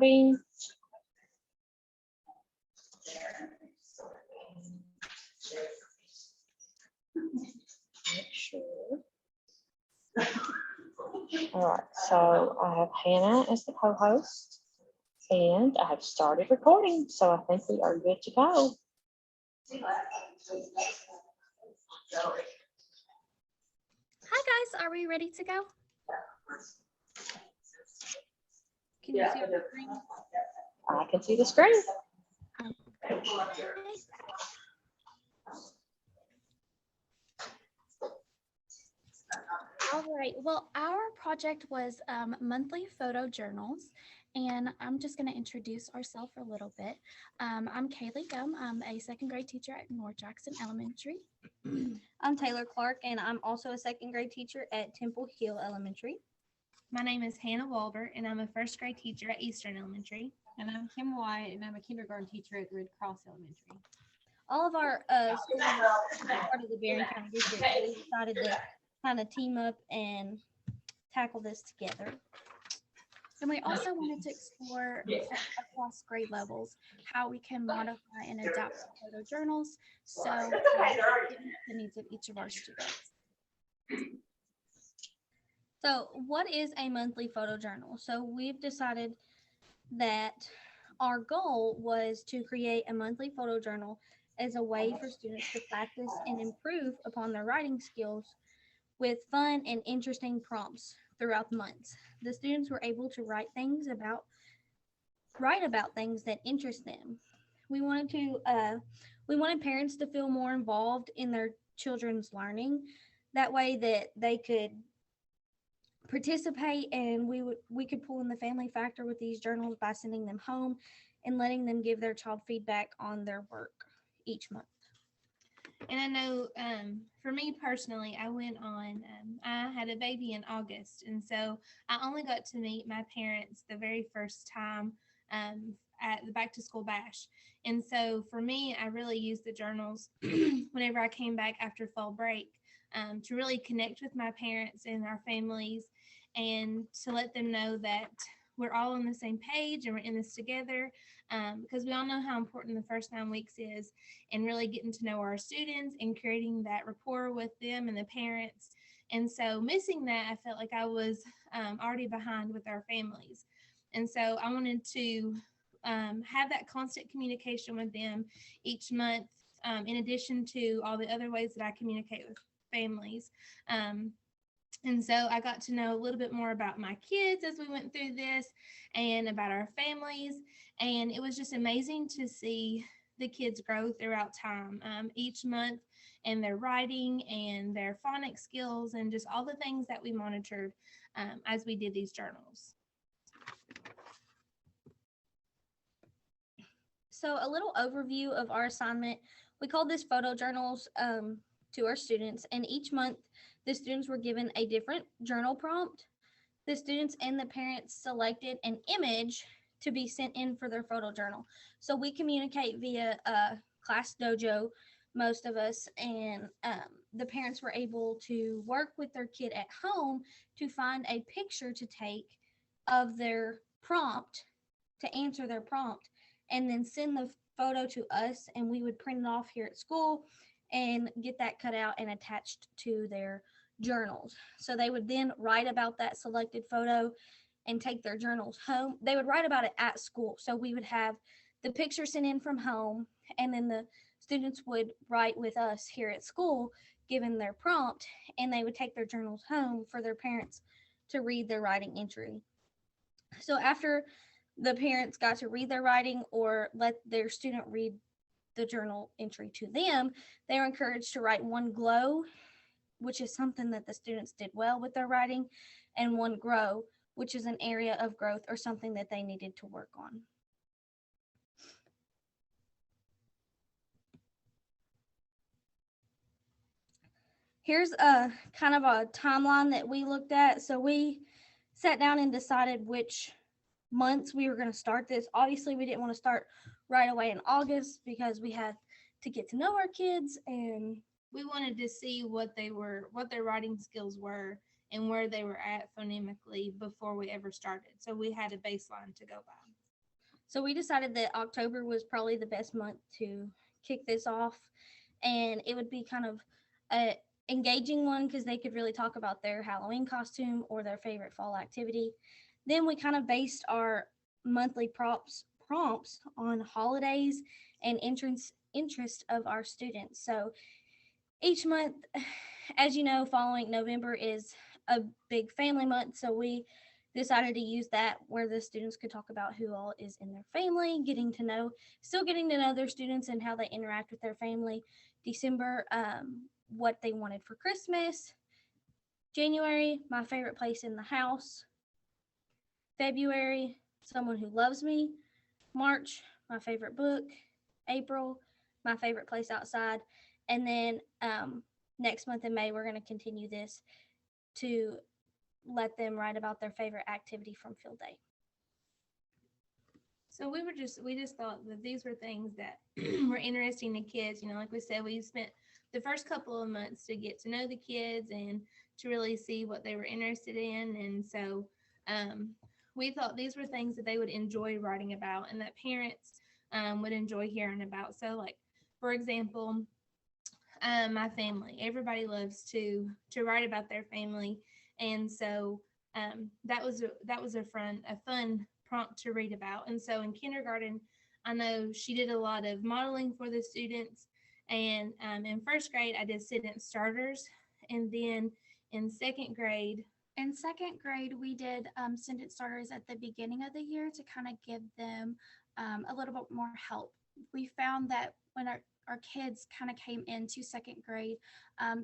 Make sure. All right, so I have Hannah as the co-host, and I have started recording, so I think we are good to go. Hi guys, are we ready to go? Can you see our screen? I can see the screen. Okay. All right, well, our project was monthly photo journals, and I'm just going to introduce ourselves a little bit. I'm Kaylee Gum. I'm a second grade teacher at North Jackson Elementary. I'm Taylor Clark, and I'm also a second grade teacher at Temple Hill Elementary. My name is Hannah Walder, and I'm a first grade teacher at Eastern Elementary. And I'm Kim White, and I'm a kindergarten teacher at Red Cross Elementary. All of our schools are part of the Barron County District, so we decided to kind of team up and tackle this together. And we also wanted to explore across grade levels how we can modify and adapt photo journals so it meets the needs of each of our students. So, what is a monthly photo journal? So, we've decided that our goal was to create a monthly photo journal as a way for students to practice and improve upon their writing skills with fun and interesting prompts throughout the months. The students were able to write about things that interest them. We wanted parents to feel more involved in their children's learning. That way that they could participate, and we could pull in the family factor with these journals by sending them home and letting them give their child feedback on their work each month. And I know for me personally, I had a baby in August. And so I only got to meet my parents the very first time at the back to school bash. And so for me, I really used the journals whenever I came back after fall break to really connect with my parents and our families and to let them know that we're all on the same page and we're in this together because we all know how important the first 9 weeks is and really getting to know our students and creating that rapport with them and the parents. And so missing that, I felt like I was already behind with our families. And so I wanted to have that constant communication with them each month, in addition to all the other ways that I communicate with families. And so I got to know a little bit more about my kids as we went through this and about our families. And it was just amazing to see the kids grow throughout time each month and their writing and their phonics skills and just all the things that we monitored as we did these journals. So, a little overview of our assignment. We called this photo journals to our students, and each month the students were given a different journal prompt. The students and the parents selected an image to be sent in for their photo journal. So we communicate via Class Dojo, most of us, and the parents were able to work with their kid at home to find a picture to take of their prompt, to answer their prompt, and then send the photo to us, and we would print it off here at school and get that cut out and attached to their journals. So they would then write about that selected photo and take their journals home. They would write about it at school. So we would have the picture sent in from home, and then the students would write with us here at school, given their prompt, and they would take their journals home for their parents to read their writing entry. So after the parents got to read their writing or let their student read the journal entry to them, they were encouraged to write one glow, which is something that the students did well with their writing, and one grow, which is an area of growth or something that they needed to work on. Here's a kind of a timeline that we looked at. So we sat down and decided which months we were going to start this. Obviously, we didn't want to start right away in August because we had to get to know our kids, and we wanted to see what their writing skills were and where they were at phonemically before we ever started. So we had a baseline to go by. So we decided that October was probably the best month to kick this off, and it would be kind of a engaging one because they could really talk about their Halloween costume or their favorite fall activity. Then we kind of based our monthly prompts on holidays and interest of our students. So each month, as you know, following November is a big family month. So we decided to use that where the students could talk about who all is in their family, still getting to know their students and how they interact with their family. December, what they wanted for Christmas. January, my favorite place in the house. February, someone who loves me. March, my favorite book. April, my favorite place outside. And then next month in May, we're going to continue this to let them write about their favorite activity from field day. So we just thought that these were things that were interesting to kids. You know, like we said, we spent the first couple of months to get to know the kids and to really see what they were interested in. And so we thought these were things that they would enjoy writing about and that parents would enjoy hearing about. So like, for example, my family, everybody loves to write about their family. And so that was a fun prompt to read about. And so in kindergarten, I know she did a lot of modeling for the students. And in first grade, I did sentence starters. And then in second grade, we did sentence starters at the beginning of the year to kind of give them a little bit more help. We found that when our kids kind of came into second grade,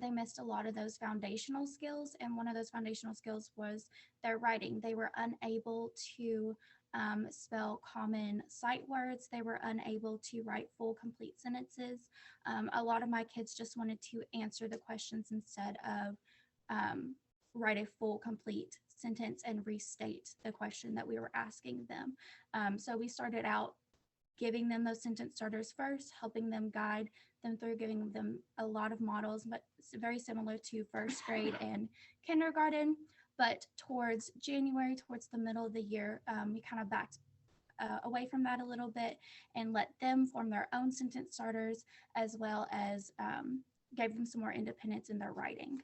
they missed a lot of those foundational skills. And one of those foundational skills was their writing. They were unable to spell common sight words. They were unable to write full, complete sentences. A lot of my kids just wanted to answer the questions instead of write a full, complete sentence and restate the question that we were asking them. So we started out giving them those sentence starters first, helping them guide them through, giving them a lot of models, but it's very similar to first grade and kindergarten. But towards January, towards the middle of the year, we kind of backed away from that a little bit and let them form their own sentence starters, as well as gave them some more independence in their writing.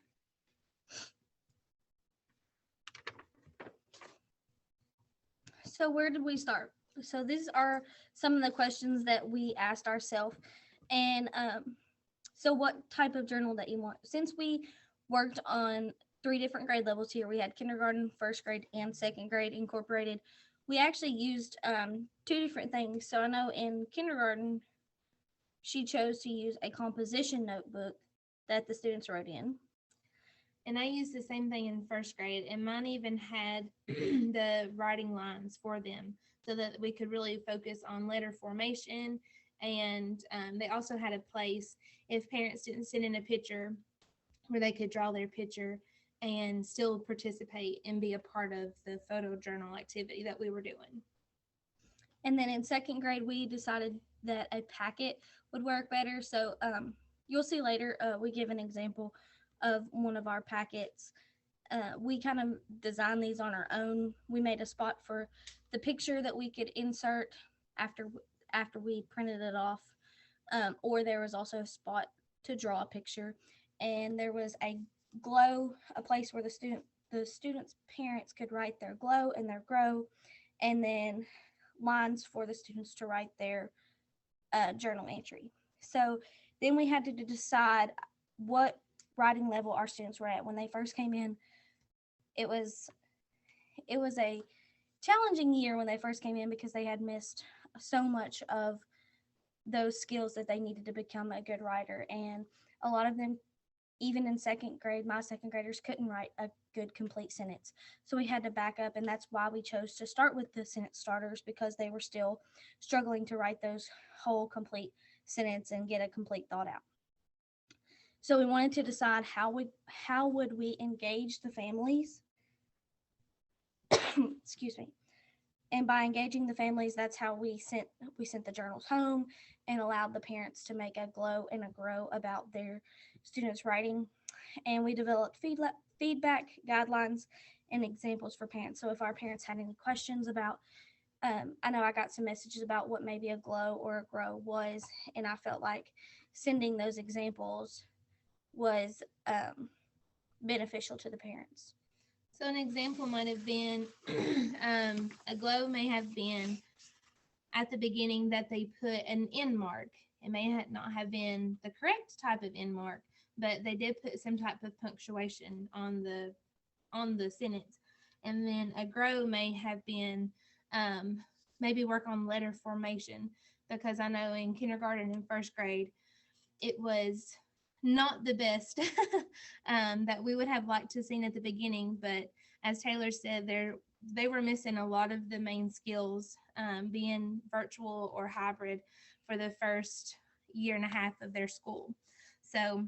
So where did we start? So these are some of the questions that we asked ourselves. And so what type of journal that you want? Since we worked on 3 different grade levels here, we had kindergarten, first grade, and second grade incorporated. We actually used 2 different things. So I know in kindergarten, she chose to use a composition notebook that the students wrote in. and I used the same thing in first grade, and mine even had the writing lines for them so that we could really focus on letter formation. And they also had a place if parents didn't send in a picture where they could draw their picture and still participate and be a part of the photo journal activity that we were doing. And then in second grade, we decided that a packet would work better. So you'll see later, we give an example of one of our packets. We kind of designed these on our own. We made a spot for the picture that we could insert after we printed it off, or there was also a spot to draw a picture, and there was a place where the students' parents could write their glow and their grow, and then lines for the students to write their journal entry. So then we had to decide what writing level our students were at. When they first came in, it was a challenging year when they first came in because they had missed so much of those skills that they needed to become a good writer. And a lot of them, even in second grade, my second graders couldn't write a good complete sentence. So we had to back up, and that's why we chose to start with the sentence starters, because they were still struggling to write those whole complete sentence and get a complete thought out. So we wanted to decide how would we engage the families. Excuse me. And by engaging the families, that's how we sent the journals home and allowed the parents to make a glow and a grow about their students' writing. And we developed feedback, guidelines, and examples for parents. So if our parents had any questions about I know I got some messages about what maybe a glow or a grow was, and I felt like sending those examples was beneficial to the parents. So an example might have been a glow may have been at the beginning that they put an end mark. It may not have been the correct type of end mark, but they did put some type of punctuation on the sentence. And then a grow may have been maybe work on letter formation, because I know in kindergarten and first grade it was not the best that we would have liked to seen at the beginning, but as Taylor said, they were missing a lot of the main skills, being virtual or hybrid for the first year and a half of their school. So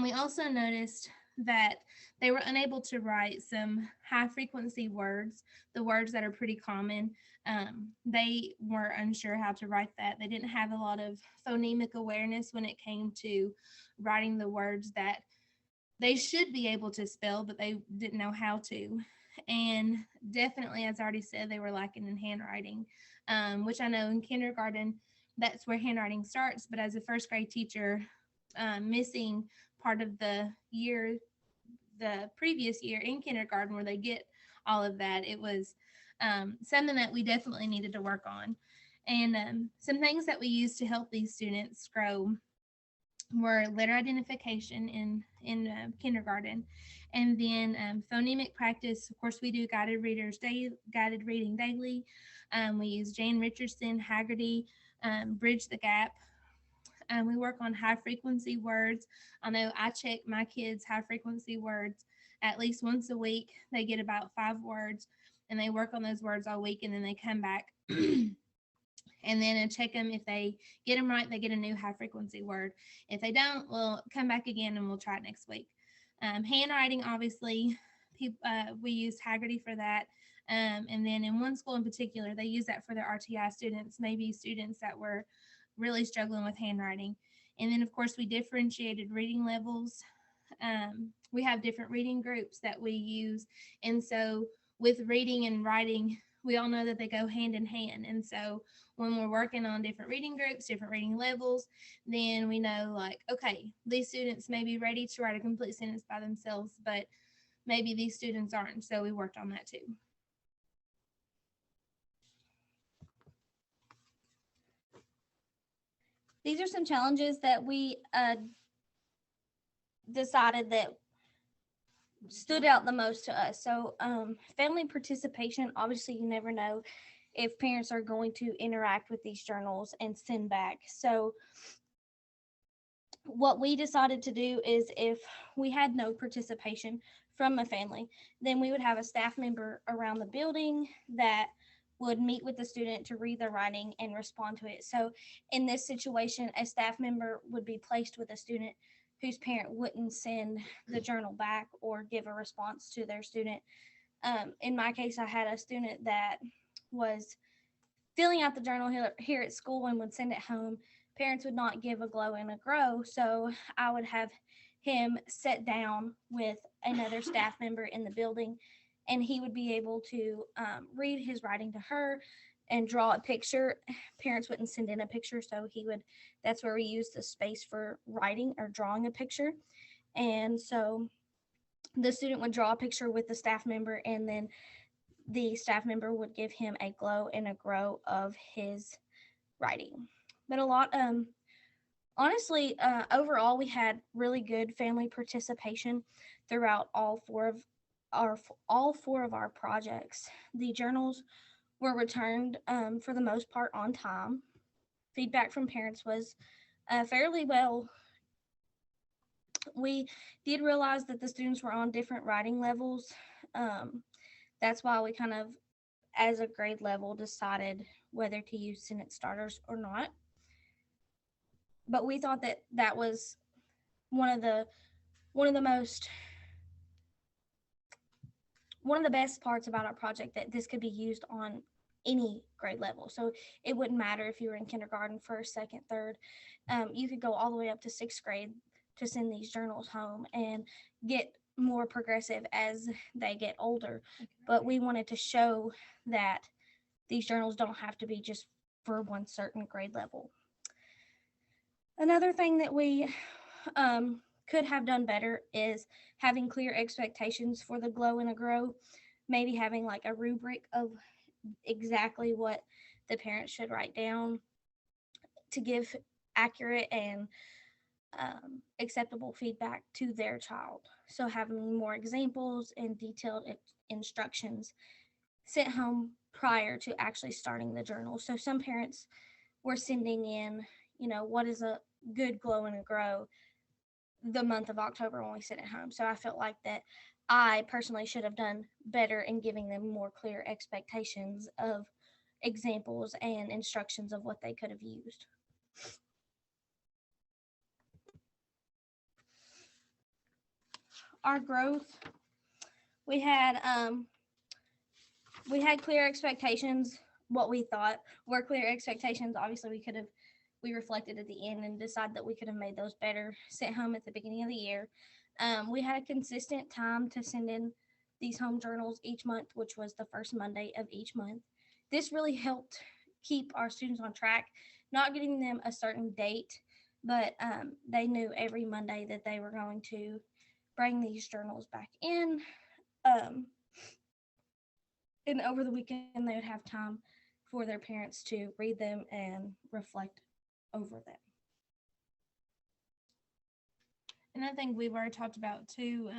we also noticed that they were unable to write some high frequency words, the words that are pretty common. They were unsure how to write that. They didn't have a lot of phonemic awareness when it came to writing the words that they should be able to spell, but they didn't know how to. And definitely, as I already said, they were lacking in handwriting, which I know in kindergarten, that's where handwriting starts. But as a first grade teacher, missing part of the previous year in kindergarten where they get all of that, it was something that we definitely needed to work on. And some things that we used to help these students grow were letter identification in kindergarten, and then phonemic practice. Of course, we do guided reading daily. We use Jane Richardson, Haggerty, Bridge the Gap. We work on high frequency words. I know I check my kids' high frequency words at least once a week. They get about 5 words, and they work on those words all week, and then they come back and then check them. If they get them right, they get a new high frequency word. If they don't, we'll come back again and we'll try it next week. Handwriting, obviously, we used Haggerty for that. And then in one school in particular, they use that for their RTI students, maybe students that were really struggling with handwriting. And then, of course, we differentiated reading levels. We have different reading groups that we use. And so with reading and writing, we all know that they go hand in hand. And so when we're working on different reading groups, different reading levels, then we know, like, okay, these students may be ready to write a complete sentence by themselves, but maybe these students aren't. So we worked on that too. These are some challenges that we decided that stood out the most to us. So family participation, obviously you never know if parents are going to interact with these journals and send back. So what we decided to do is, if we had no participation from a family, then we would have a staff member around the building that would meet with the student to read their writing and respond to it. So in this situation, a staff member would be placed with a student whose parent wouldn't send the journal back or give a response to their student. In my case, I had a student that was filling out the journal here at school and would send it home. Parents would not give a glow and a grow, so I would have him sit down with another staff member in the building, and he would be able to read his writing to her and draw a picture. Parents wouldn't send in a picture, so that's where we use the space for writing or drawing a picture. And so the student would draw a picture with the staff member, and then the staff member would give him a glow and a grow of his writing. But honestly, overall, we had really good family participation throughout all four of our projects. The journals were returned for the most part on time. Feedback from parents was fairly well. We did realize that the students were on different writing levels. That's why we kind of, as a grade level, decided whether to use sentence starters or not. But we thought that was one of the best parts about our project, that this could be used on any grade level. So it wouldn't matter if you were in kindergarten, first, second, third. You could go all the way up to 6th grade to send these journals home and get more progressive as they get older. But we wanted to show that these journals don't have to be just for one certain grade level. Another thing that we could have done better is having clear expectations for the Glow in a Grow, maybe having like a rubric of exactly what the parents should write down to give accurate and acceptable feedback to their child. So having more examples and detailed instructions sent home prior to actually starting the journal. So some parents were sending in, what is a good Glow in a Grow the month of October when we sent it home. So I felt like that I personally should have done better in giving them more clear expectations of examples and instructions of what they could have used. Our growth, we had clear expectations. What we thought were clear expectations. Obviously, we reflected at the end and decided that we could have made those better, sent home at the beginning of the year. We had a consistent time to send in these home journals each month, which was the first Monday of each month. This really helped keep our students on track, not getting them a certain date, but they knew every Monday that they were going to bring these journals back in. And over the weekend, they would have time for their parents to read them and reflect over them. Another thing we've already talked about too,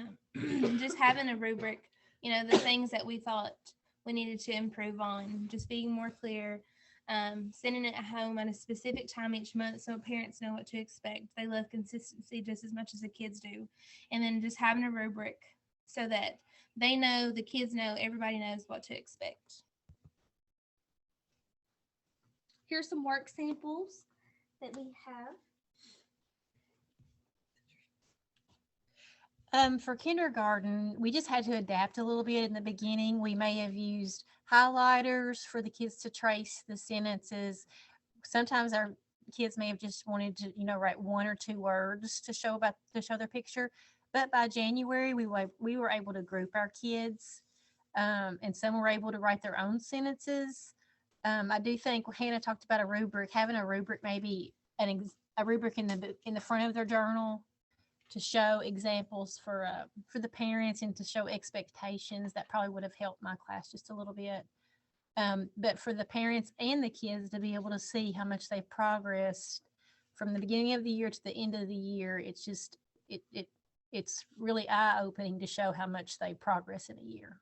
just having a rubric, the things that we thought we needed to improve on, just being more clear, sending it home at a specific time each month so parents know what to expect. They love consistency just as much as the kids do. And then just having a rubric so that they know, the kids know, everybody knows what to expect. Here's some work samples that we have. For kindergarten, we just had to adapt a little bit in the beginning. We may have used highlighters for the kids to trace the sentences. Sometimes our kids may have just wanted to, write 1 or 2 words to show their picture. But by January, we were able to group our kids, and some were able to write their own sentences. I do think Hannah talked about a rubric, having a rubric, maybe a rubric in the front of their journal to show examples for the parents and to show expectations. That probably would have helped my class just a little bit. But for the parents and the kids to be able to see how much they've progressed from the beginning of the year to the end of the year, it's just it's really eye-opening to show how much they progress in a year.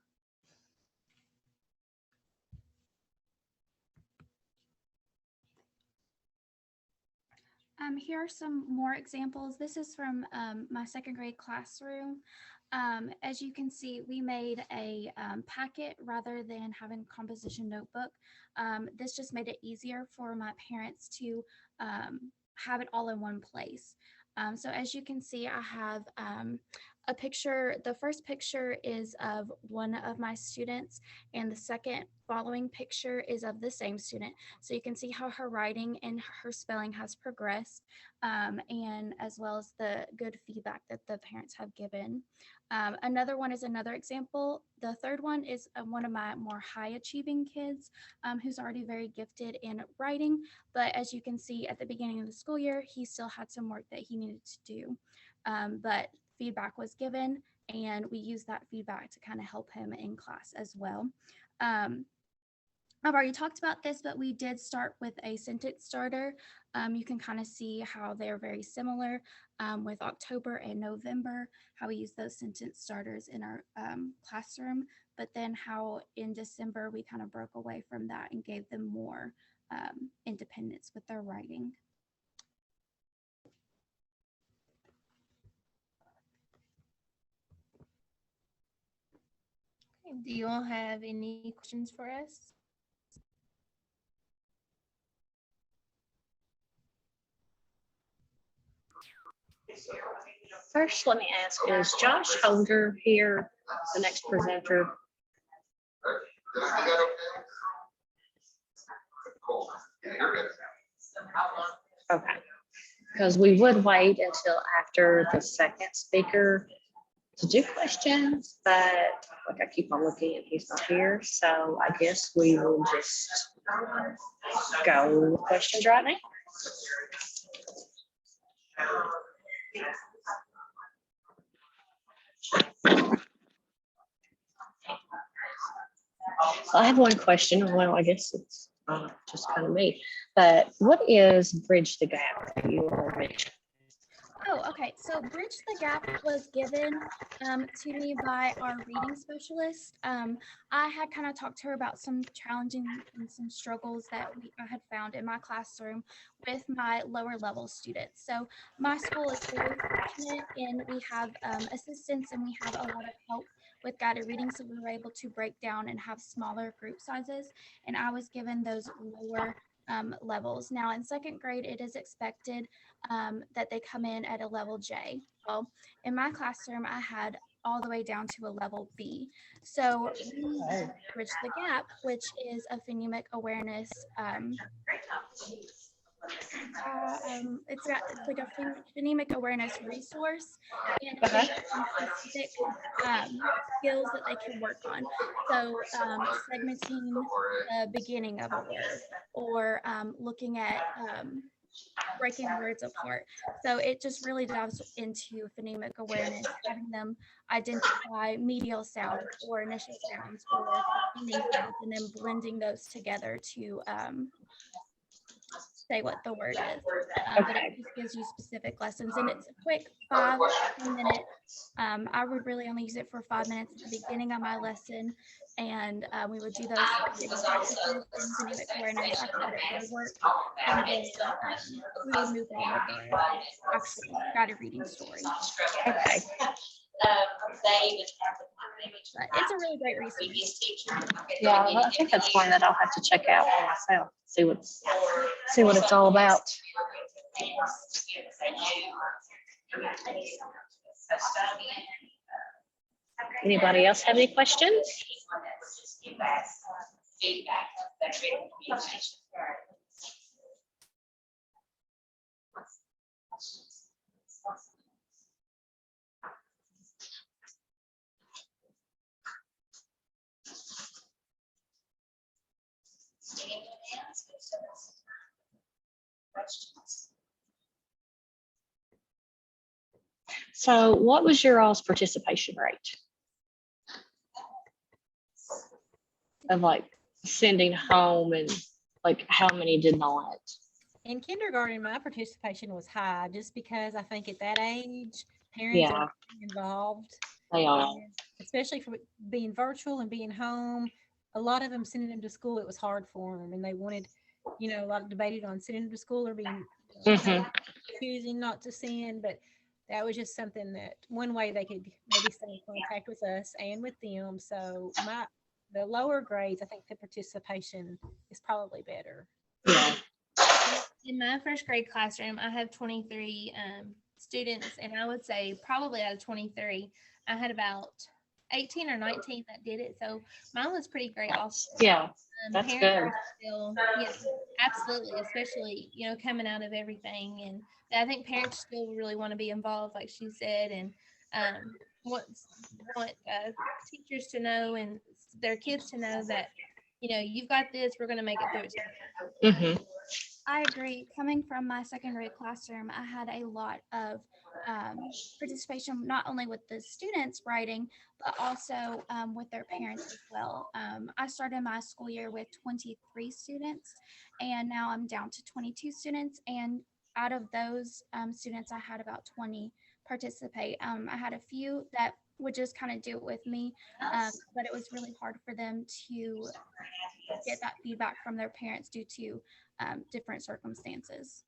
Here are some more examples. This is from my 2nd grade classroom. As you can see, we made a packet rather than having a composition notebook. This just made it easier for my parents to have it all in one place. So as you can see, I have a picture. The first picture is of one of my students, and the second following picture is of the same student. So you can see how her writing and her spelling has progressed, and as well as the good feedback that the parents have given. Another one is another example. The third one is one of my more high achieving kids, who's already very gifted in writing. But as you can see at the beginning of the school year, he still had some work that he needed to do. But feedback was given, and we used that feedback to kind of help him in class as well. I've already talked about this, but we did start with a sentence starter. You can kind of see how they're very similar with October and November, how we use those sentence starters in our classroom, but then how in December we kind of broke away from that and gave them more independence with their writing. Do you all have any questions for us? First, let me ask, is Josh Holder here, the next presenter? Okay, because we would wait until after the second speaker to do questions, but like I keep on looking and he's not here. So I guess we will just go with questions right now. So I have one question. Well, I guess it's just kind of me, but what is Bridge the Gap that you all mentioned? Oh, okay. So Bridge the Gap was given to me by our reading specialist. I had kind of talked to her about some challenging and some struggles that I had found in my classroom with my lower level students. So my school is very fortunate and we have assistants and we have a lot of help with guided reading. So we were able to break down and have smaller group sizes. And I was given those lower levels. Now in second grade, it is expected that they come in at a level J. Well, in my classroom, I had all the way down to a level B. So we Bridge the Gap, which is a phonemic awareness. It's like a phonemic awareness resource, and it gives them specific skills that they can work on. So segmenting the beginning of a word, or looking at breaking words apart. So it just really dives into phonemic awareness, having them identify medial sounds or initial sounds or ending sounds, and then blending those together to say what the word is. But it just gives you specific lessons, and it's a quick 5-10 minutes. I would really only use it for 5 minutes at the beginning of my lesson, and we would do those phonemic awareness. I called it word work, and then we would move on with our actual guided reading story. Okay. But it's a really great resource. Yeah, well, I think that's one that I'll have to check out for myself. See what it's all about. Anybody else have any questions? So what was your all's participation rate of like sending home, and like how many did not? In kindergarten, my participation was high just because I think at that age, parents Yeah, are involved, they are. and especially for being virtual and being home. A lot of them sending them to school, it was hard for them, and they wanted, a lot of debated on sending them to school or being choosing not to send. But that was just something that one way they could maybe stay in contact with us and with them. So the lower grades, I think the participation is probably better. Yeah. In my first grade classroom, I have 23 students, and I would say probably out of 23, I had about 18 or 19 that did it. So mine was pretty great also. Yeah, that's Parents good. are still, yeah, absolutely, especially, coming out of everything. And I think parents still really want to be involved, like she said, and want teachers to know and their kids to know that, you've got this, we're going to make it through it. I agree. Coming from my second grade classroom, I had a lot of participation, not only with the students writing, but also with their parents as well. I started my school year with 23 students, and now I'm down to 22 students. And out of those students, I had about 20 participate. I had a few that would just kind of do it with me, but it was really hard for them to get that feedback from their parents due to different circumstances.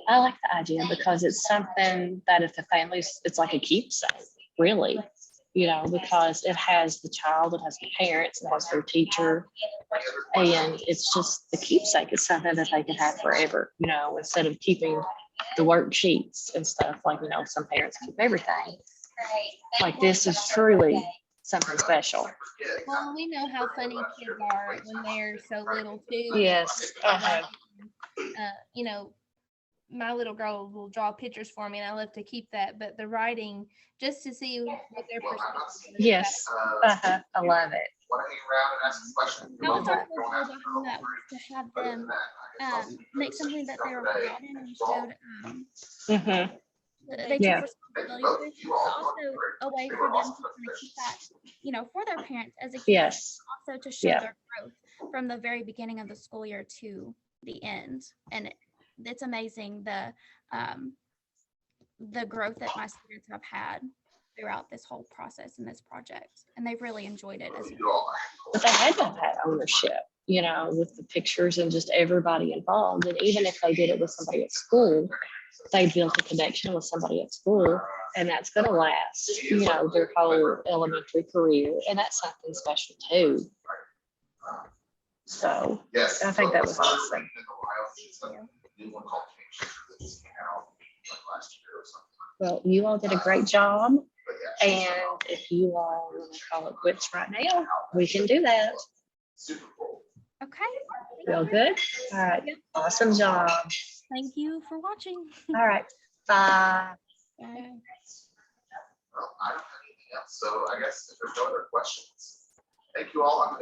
I like the idea because it's something that if the family's, it's like a keepsake, really, because it has the child, it has the parents, it has their teacher, and it's just the keepsake is something that they can have forever, instead of keeping the worksheets and stuff like, some parents keep everything. Like this is truly something special. Well, we know how funny kids are when they're so little too. Yes. my little girl will draw pictures for me, and I love to keep that. But the writing, just to see what their perspective is. Yes. I love it. Our goal behind that was to have them make something that they were proud in and showed Mhm. they Yeah. took responsibility with, but also a way for them to kind of keep that, you know, for their parents as a kid, Yes. also to show Yeah. their growth from the very beginning of the school year to the end. And it's amazing the growth that my students have had throughout this whole process and this project, and they've really enjoyed it as well. But they had to have had ownership, you know, with the pictures and just everybody involved. And even if they did it with somebody at school, they built a connection with somebody at school, and that's going to last, you know, their whole elementary career. And that's something special too. So I think that was awesome. Well, you all did a great job. And if you all want to call it quits right now, we can do that. Okay. Feel good? All right. Awesome job. Thank you for watching. All right. Bye. Bye. Well, I don't have anything else, so I guess if there's no other questions, thank you all. I'm gonna